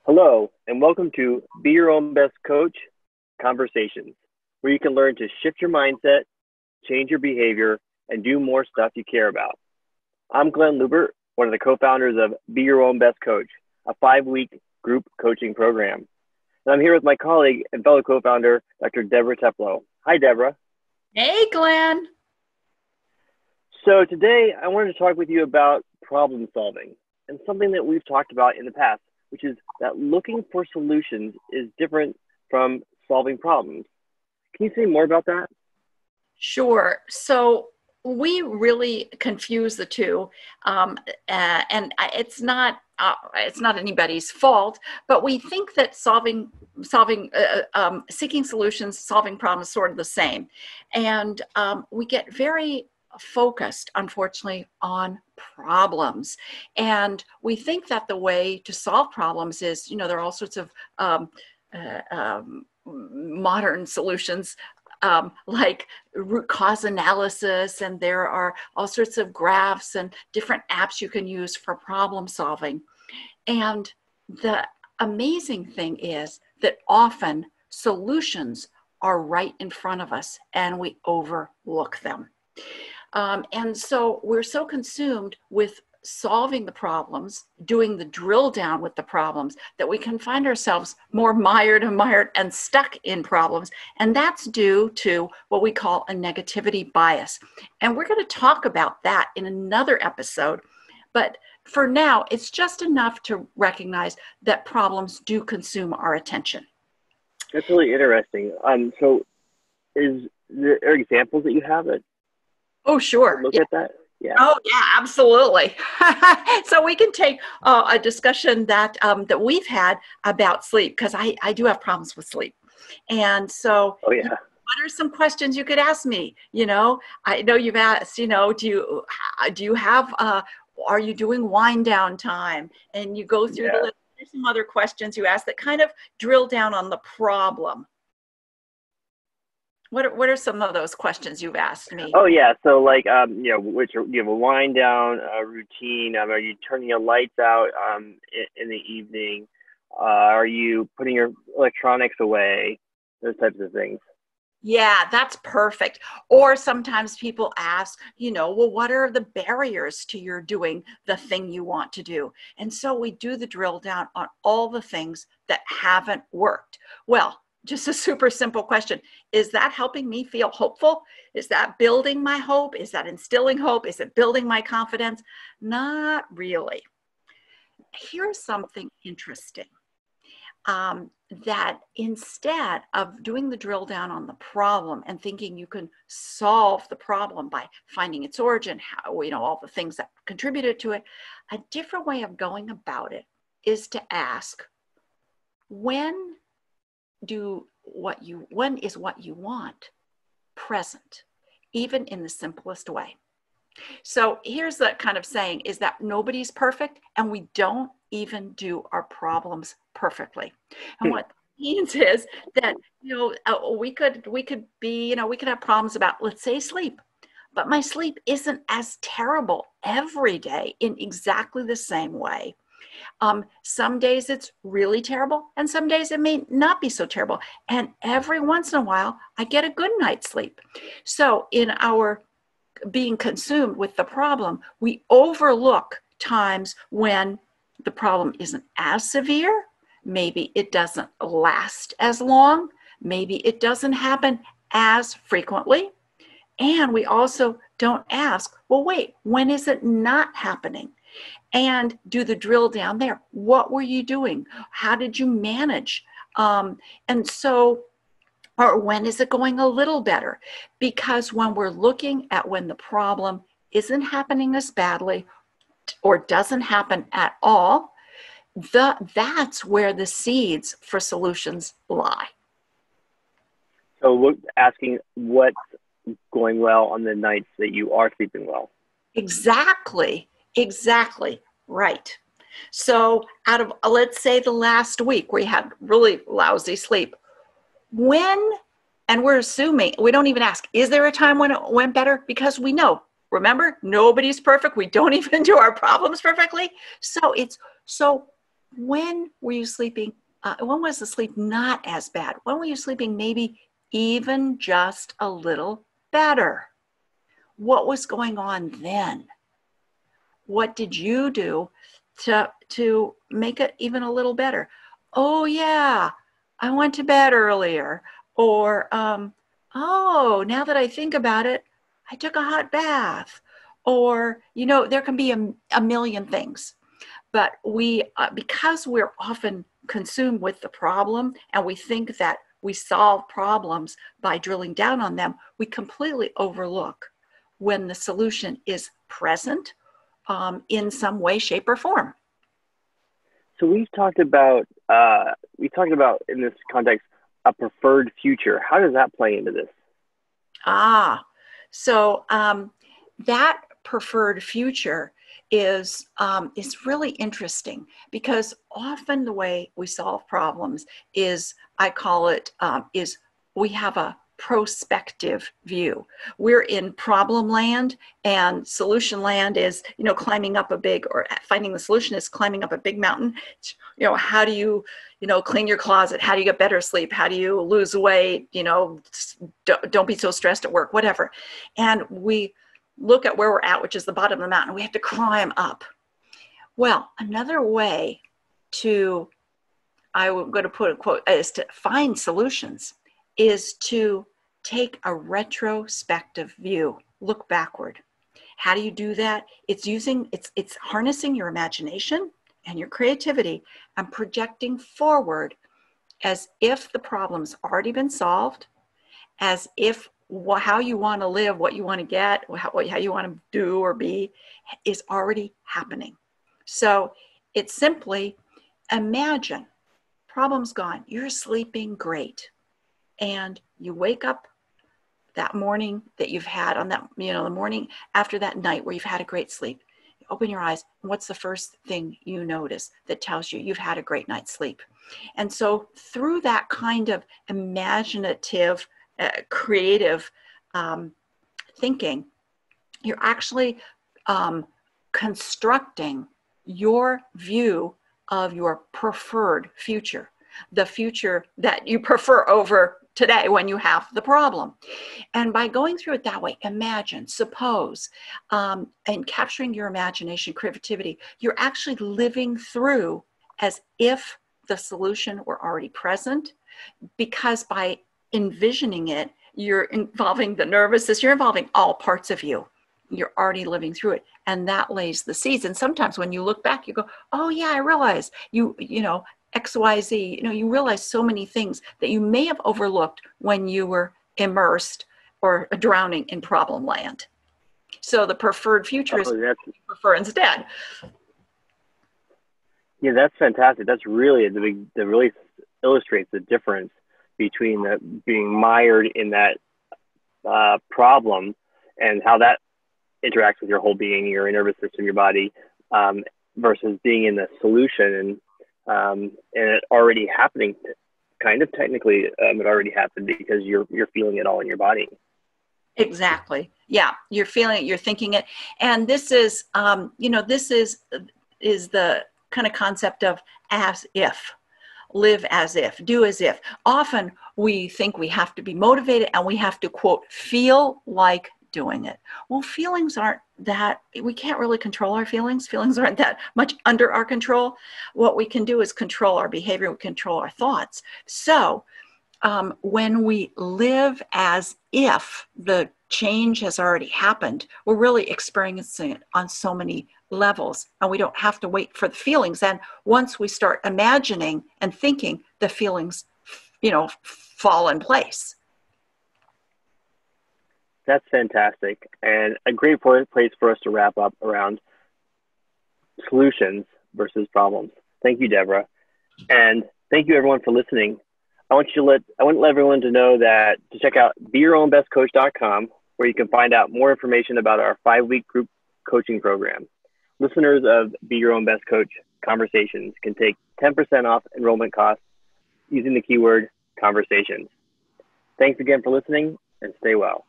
Hello, and welcome to Be Your Own Best Coach Conversations, where you can learn to shift your mindset, change your behavior, and do more stuff you care about. I'm Glen Lubbert, one of the co-founders of Be Your Own Best Coach, a 5-week group coaching program. And I'm here with my colleague and fellow co-founder, Dr. Deborah Teplow. Hi, Deborah. Hey, Glen. So today I wanted to talk with you about problem solving and something that we've talked about in the past, which is that looking for solutions is different from solving problems. Can you say more about that? Sure. So we really confuse the two, and it's not anybody's fault. But we think that seeking solutions, solving problems, is sort of the same, and we get very focused, unfortunately, on problems. And we think that the way to solve problems is, there are all sorts of modern solutions, like root cause analysis, and there are all sorts of graphs and different apps you can use for problem solving. And the amazing thing is that often solutions are right in front of us and we overlook them. And so we're so consumed with solving the problems, doing the drill down with the problems, that we can find ourselves more mired and stuck in problems. And that's due to what we call a negativity bias. And we're going to talk about that in another episode. But for now, it's just enough to recognize that problems do consume our attention. That's really interesting. So are there examples that you have that? Oh, sure. Look at that. Yeah. Oh, yeah, absolutely. So we can take a discussion that we've had about sleep, because I do have problems with sleep. And so what are some questions you could ask me? I know you've asked, do you have, are you doing wind down time? And you go through the list. There's some other questions you ask that kind of drill down on the problem. What are some of those questions you've asked me? Oh yeah, so like do you have a wind down routine? Are you turning your lights out in the evening? Are you putting your electronics away? Those types of things. Yeah, that's perfect. Or sometimes people ask, well, what are the barriers to your doing the thing you want to do? And so we do the drill down on all the things that haven't worked. Well, just a super simple question. Is that helping me feel hopeful? Is that building my hope? Is that instilling hope? Is it building my confidence? Not really. Here's something interesting. That instead of doing the drill down on the problem and thinking you can solve the problem by finding its origin, all the things that contributed to it, a different way of going about it is to ask, when is what you want present, even in the simplest way? So here's the kind of saying, is that nobody's perfect, and we don't even do our problems perfectly. And what it means is that we could have problems about, let's say, sleep, but my sleep isn't as terrible every day in exactly the same way. Some days it's really terrible, and some days it may not be so terrible. And every once in a while, I get a good night's sleep. So in our being consumed with the problem, we overlook times when the problem isn't as severe. Maybe it doesn't last as long. Maybe it doesn't happen as frequently. And we also don't ask, well, wait, when is it not happening? And do the drill down there. What were you doing? How did you manage? Or when is it going a little better? Because when we're looking at when the problem isn't happening as badly or doesn't happen at all, that's where the seeds for solutions lie. So asking what's going well on the nights that you are sleeping well. Exactly right. So out of, let's say, the last week where you had really lousy sleep, and we're assuming, we don't even ask, is there a time when it went better? Because we know, remember, nobody's perfect. We don't even do our problems perfectly. So it's so when were you sleeping? When was the sleep not as bad? When were you sleeping maybe even just a little better? What was going on then? What did you do to make it even a little better? Oh yeah, I went to bed earlier. Or, oh, now that I think about it, I took a hot bath. Or, there can be a million things. But because we're often consumed with the problem and we think that we solve problems by drilling down on them, we completely overlook when the solution is present in some way, shape, or form. So we've talked about in this context a preferred future. How does that play into this? So that preferred future is really interesting, because often the way we solve problems is, I call it, is we have a prospective view. We're in problem land, and solution land is, climbing up or finding the solution is climbing up a big mountain. How do you, clean your closet? How do you get better sleep? How do you lose weight? Don't be so stressed at work, whatever. And we look at where we're at, which is the bottom of the mountain. We have to climb up. Well, another way I'm going to put a quote, is to find solutions, is to take a retrospective view, look backward. How do you do that? It's harnessing your imagination and your creativity and projecting forward as if the problem's already been solved, as if how you want to live, what you want to get, how you want to do or be is already happening. So it's simply imagine, problem's gone, you're sleeping great, and you wake up that morning that you've had on that, the morning after that night where you've had a great sleep. You open your eyes, and what's the first thing you notice that tells you you've had a great night's sleep? And so through that kind of imaginative, creative thinking, you're actually constructing your view of your preferred future, the future that you prefer over today when you have the problem. And by going through it that way, imagine, suppose, and capturing your imagination, creativity, you're actually living through as if the solution were already present, because by envisioning it, you're involving the nervous system, you're involving all parts of you. You're already living through it. And that lays the seeds. And sometimes when you look back, you go, oh yeah, I realize XYZ, you realize so many things that you may have overlooked when you were immersed or drowning in problem land. So the preferred future is what you prefer instead. Yeah, that's fantastic. That's really that really illustrates the difference between being mired in that problem and how that interacts with your whole being, your nervous system, your body, versus being in the solution and it already happening. Kind of technically, it already happened because you're feeling it all in your body. Exactly. Yeah, you're feeling it, you're thinking it, and this is, this is the kind of concept of as if. Live as if, do as if. Often we think we have to be motivated and we have to, quote, feel like doing it. Well, feelings aren't that, we can't really control our feelings. Feelings aren't that much under our control. What we can do is control our behavior, we control our thoughts. So when we live as if the change has already happened, we're really experiencing it on so many levels, and we don't have to wait for the feelings. And once we start imagining and thinking, the feelings, fall in place. That's fantastic, and a great place for us to wrap up around solutions versus problems. Thank you, Deborah, and thank you everyone for listening. I want to let everyone to know that to check out BeYourOwnBestCoach.com, where you can find out more information about our 5-week group coaching program. Listeners of Be Your Own Best Coach Conversations can take 10% off enrollment costs using the keyword conversations. Thanks again for listening, and stay well.